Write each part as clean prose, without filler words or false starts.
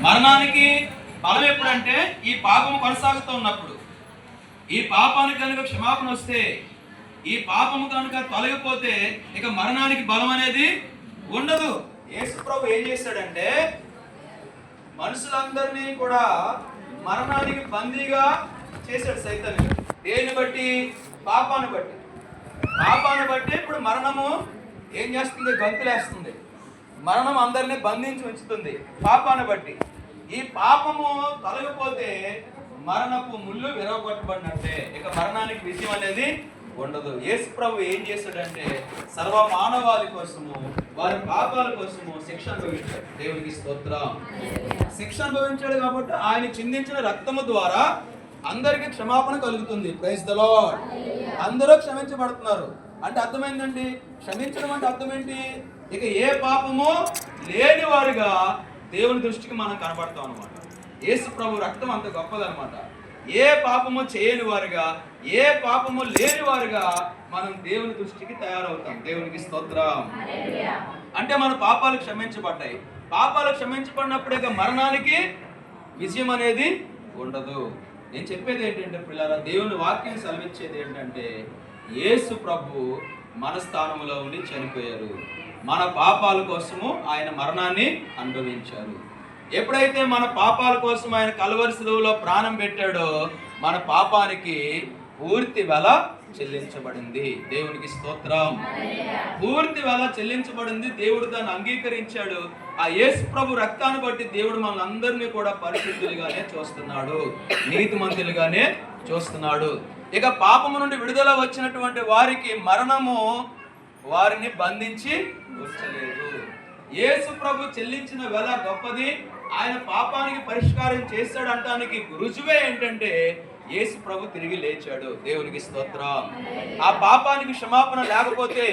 మరణానికి బలం ఎప్పుడంటే ఈ పాపం కొనసాగుతూ ఉన్నప్పుడు. ఈ పాపానికి కనుక క్షమాపణ వస్తే, ఈ పాపము కనుక తొలగిపోతే ఇక మరణానికి బలం అనేది ఉండదు. యేసు ప్రభు ఏం చేశాడంటే మనుషులందరినీ కూడా మరణానికి బందీగా చేశాడు సైతాన్ని. దేని బట్టి? పాపాన్ని బట్టి. పాపాన్ని బట్టి ఇప్పుడు మరణము ఏం చేస్తుంది? గంతులేస్తుంది. మరణం అందరినీ బంధించి ఉంచుతుంది పాపాన్ని బట్టి. ఈ పాపము తొలగిపోతే మరణపు ముళ్ళు విరగొట్టబడినట్టే, ఇక మరణానికి విజయం అనేది ఉండదు. యేసు ప్రభు ఏం చేశాడంటే సర్వ మానవాళి కోసము, వారి పాపాల కోసము శిక్ష అనుభవించాడు. దేవునికి స్తోత్రం. శిక్ష అనుభవించాడు కాబట్టి ఆయన చిందించిన రక్తము ద్వారా అందరికీ క్షమాపణ కలుగుతుంది. Praise the Lord. అందరూ క్షమించబడుతున్నారు. అంటే అర్థమైందండి. క్షమించడం అంటే అర్థం ఏంటి? ఇక ఏ పాపము లేని వారిగా దేవుని దృష్టికి మనం కనబడతాం అనమాట. యేసు ప్రభు రక్తం అంత గొప్పదనమాట. ఏ పాపము చేయని వారుగా, ఏ పాపము లేని వారుగా మనం దేవుని దృష్టికి తయారవుతాం. దేవునికి స్తోత్రం. అంటే మన పాపాలు క్షమించబడ్డాయి. పాపాలు క్షమించబడినప్పుడు ఇక మరణానికి విజయం అనేది ఉండదు. నేను చెప్పేది ఏంటంటే పిల్లరా, దేవుని వాక్యం సెలవిచ్చేది ఏంటంటే యేసు ప్రభు మన స్థానంలో ఉండి చనిపోయారు. మన పాపాల కోసము ఆయన మరణాన్ని అనుభవించారు. ఎప్పుడైతే మన పాపాల కోసం ఆయన కల్వరి శిలువలో ప్రాణం పెట్టాడో మన పాపానికి పూర్తి వెల చెల్లించబడింది. దేవునికి స్తోత్రం. పూర్తి వెల చెల్లించబడింది. దేవుడు దాన్ని అంగీకరించాడు. ఆ యేసు ప్రభు రక్తాన్ని బట్టి దేవుడు మనందరినీ కూడా పరిశుద్ధులుగానే చూస్తున్నాడు, నీతిమంతులుగానే చూస్తున్నాడు. ఇక పాపము నుండి విడుదల వచ్చినటువంటి వారికి మరణము వారిని బంధించి ఉంచలేదు. యేసు ప్రభు చెల్లించిన వెల గొప్పది. ఆయన పాపానికి పరిష్కారం చేశాడు అంటానికి రుజువే ఏంటంటే యేసు ప్రభు తిరిగి లేచాడు. దేవునికి స్తోత్రం. ఆ పాపానికి క్షమాపణ లేకపోతే,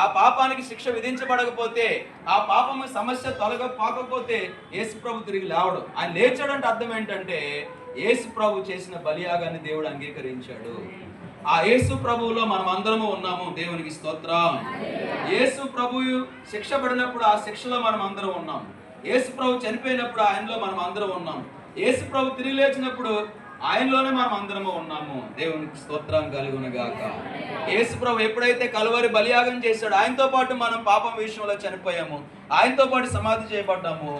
ఆ పాపానికి శిక్ష విధించబడకపోతే, ఆ పాపము సమస్య తొలగపోకపోతే యేసు ప్రభు తిరిగి లేవడు. ఆయన లేచాడు అంటే అర్థం ఏంటంటే యేసు ప్రభు చేసిన బలియాగాన్ని దేవుడు అంగీకరించాడు. ఆ యేసు ప్రభువులో మనం అందరము ఉన్నాము. దేవునికి స్తోత్రం. యేసు ప్రభు శిక్ష పడినప్పుడు ఆ శిక్షలో మనం అందరం ఉన్నాం. యేసు ప్రభు చనిపోయినప్పుడు ఆయనలో మనం అందరం ఉన్నాం. యేసు ప్రభు తిరిగి లేచినప్పుడు ఆయనలోనే మనం అందరము ఉన్నాము. దేవునికి స్తోత్రం కలుగునుగాక. యేసు ప్రభు ఎప్పుడైతే కలువరి బలియాగం చేశాడు, ఆయనతో పాటు మనం పాపం విషయంలో చనిపోయాము, ఆయనతో పాటు సమాధి చేయబడ్డాము,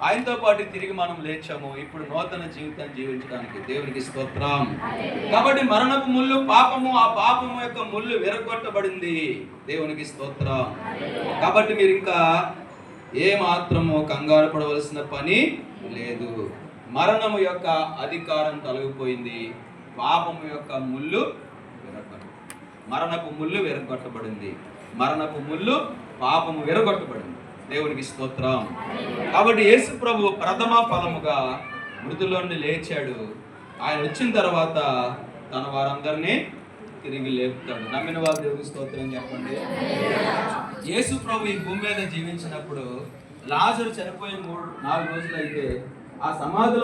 ఆయనతో పాటు తిరిగి మనం లేచాము ఇప్పుడు నూతన జీవితాన్ని జీవించడానికి. దేవునికి స్తోత్రం. కాబట్టి మరణపు ముళ్ళు పాపము, ఆ పాపము యొక్క ముళ్ళు విరగొట్టబడింది. దేవునికి స్తోత్రం. కాబట్టి మీరు ఇంకా ఏ మాత్రము కంగారు పడవలసిన పని లేదు. మరణము యొక్క అధికారం తొలగిపోయింది. పాపము యొక్క ముళ్ళు మరణపు ముళ్ళు విరగొట్టబడింది. మరణపు ముళ్ళు పాపము విరగొట్టబడింది. దేవునికి స్తోత్రం. కాబట్టి యేసు ప్రభు ప్రథమ ఫలముగా మృతుల్లో నుండి లేచాడు. ఆయన వచ్చిన తర్వాత తన వారందరినీ తిరిగి లేపుతాడు. నమ్మిన వారు దేవునికి స్తోత్రం చెప్పండి. యేసు ప్రభు ఈ భూమి మీద జీవించినప్పుడు లాజరు చనిపోయి 4 రోజులు అయితే ఆ సమాధిలో